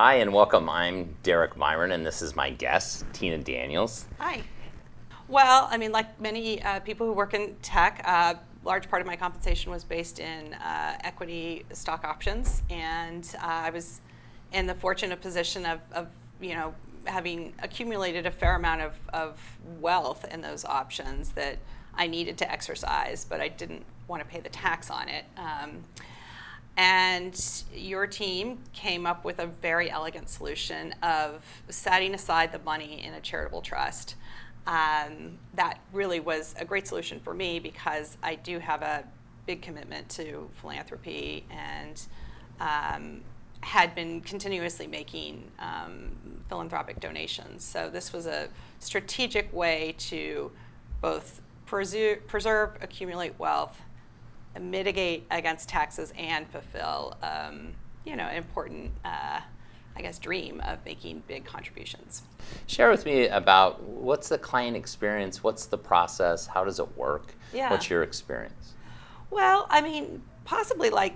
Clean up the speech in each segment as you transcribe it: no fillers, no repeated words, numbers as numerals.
Hi and welcome. I'm Derek Myron and this is my guest, Tina Daniels. Hi. Well, I mean, like many people who work in tech, large part of my compensation was based in equity stock options, and I was in the fortunate position of having accumulated a fair amount of wealth in those options that I needed to exercise, but I didn't want to pay the tax on it. And your team came up with a very elegant solution of setting aside the money in a charitable trust. That really was a great solution for me because I do have a big commitment to philanthropy and had been continuously making philanthropic donations. So this was a strategic way to both preserve, accumulate wealth, mitigate against taxes, and fulfill an important dream of making big contributions. Share with me about what's the client experience, what's the process, how does it work, What's your experience? Well, I mean, possibly like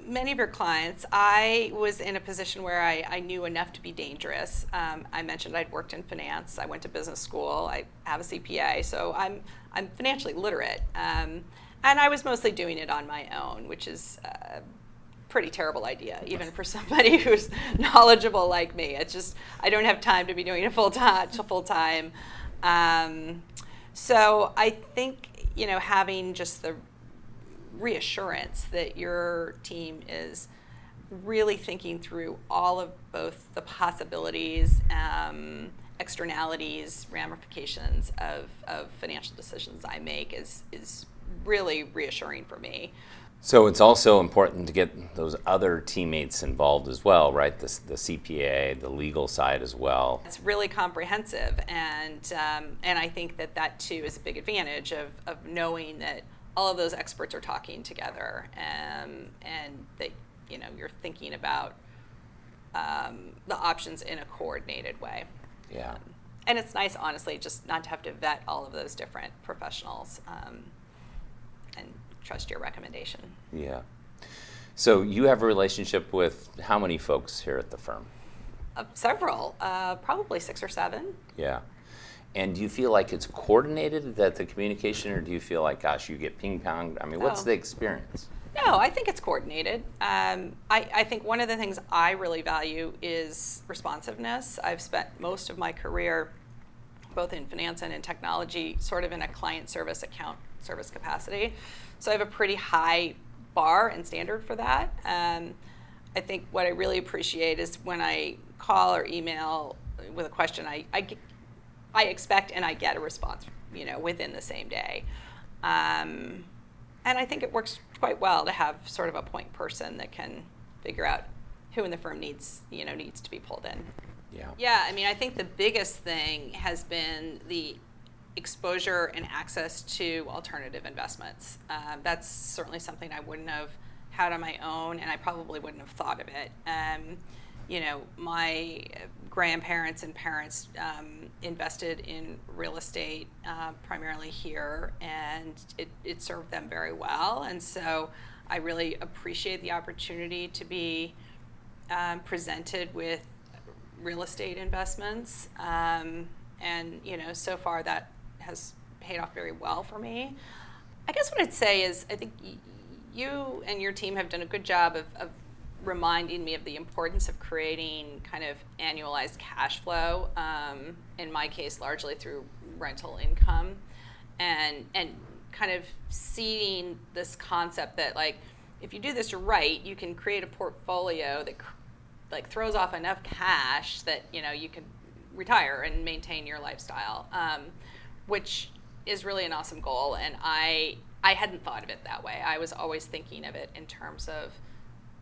many of your clients, I was in a position where I knew enough to be dangerous. I mentioned I'd worked in finance, I went to business school, I have a CPA, so I'm financially literate. And I was mostly doing it on my own, which is a pretty terrible idea, even for somebody who's knowledgeable like me. It's just, I don't have time to be doing it full time. So I think, having just the reassurance that your team is really thinking through all of both the possibilities, externalities, ramifications of financial decisions I make is really reassuring for me. So it's also important to get those other teammates involved as well, right? The CPA, the legal side as well. It's really comprehensive, and I think that too is a big advantage of knowing that all of those experts are talking together, and that you're thinking about the options in a coordinated way. Yeah. And it's nice, honestly, just not to have to vet all of those different professionals. And trust your recommendation. Yeah. So you have a relationship with how many folks here at the firm? Several, probably 6 or 7. Yeah. And do you feel like it's coordinated, that the communication, or do you feel like, gosh, you get ping-ponged? I mean, what's the experience? No, I think it's coordinated. I think one of the things I really value is responsiveness. I've spent most of my career, both in finance and in technology, sort of in a client service account service capacity. So I have a pretty high bar and standard for that. I think what I really appreciate is when I call or email with a question, I expect and I get a response, within the same day. And I think it works quite well to have sort of a point person that can figure out who in the firm needs to be pulled in. Yeah. Yeah, I mean, I think the biggest thing has been the exposure and access to alternative investments. That's certainly something I wouldn't have had on my own, and I probably wouldn't have thought of it. My grandparents and parents invested in real estate primarily here, and it served them very well. And so I really appreciate the opportunity to be presented with real estate investments. And so far that has paid off very well for me. I guess what I'd say is I think you and your team have done a good job of reminding me of the importance of creating kind of annualized cash flow, in my case largely through rental income, and kind of seeing this concept that, like, if you do this right, you can create a portfolio that like throws off enough cash that you can retire and maintain your lifestyle, which is really an awesome goal. And I hadn't thought of it that way. I was always thinking of it in terms of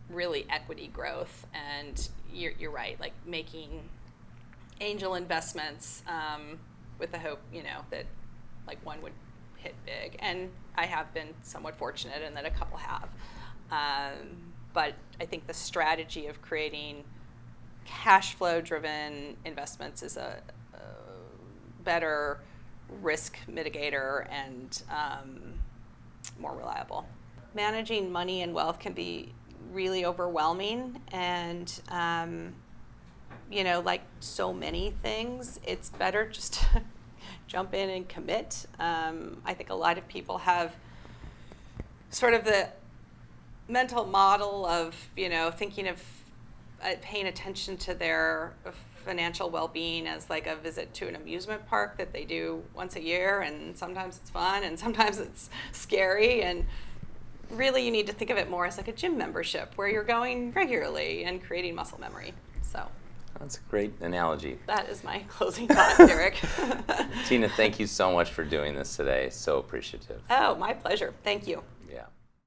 really equity growth. And you're right, like making angel investments with the hope, that like one would hit big. And I have been somewhat fortunate in that a couple have. But I think the strategy of creating cash flow driven investments is a better risk mitigator and more reliable. Managing money and wealth can be really overwhelming, and like so many things, it's better just to jump in and commit. I think a lot of people have sort of the mental model of, thinking of paying attention to their financial well-being as like a visit to an amusement park that they do once a year, and sometimes it's fun and sometimes it's scary, and really you need to think of it more as like a gym membership where you're going regularly and creating muscle memory. So that's a great analogy. that is my closing thought, Derek. Tina, thank you so much for doing this today. So appreciative. Oh, my pleasure. Thank you.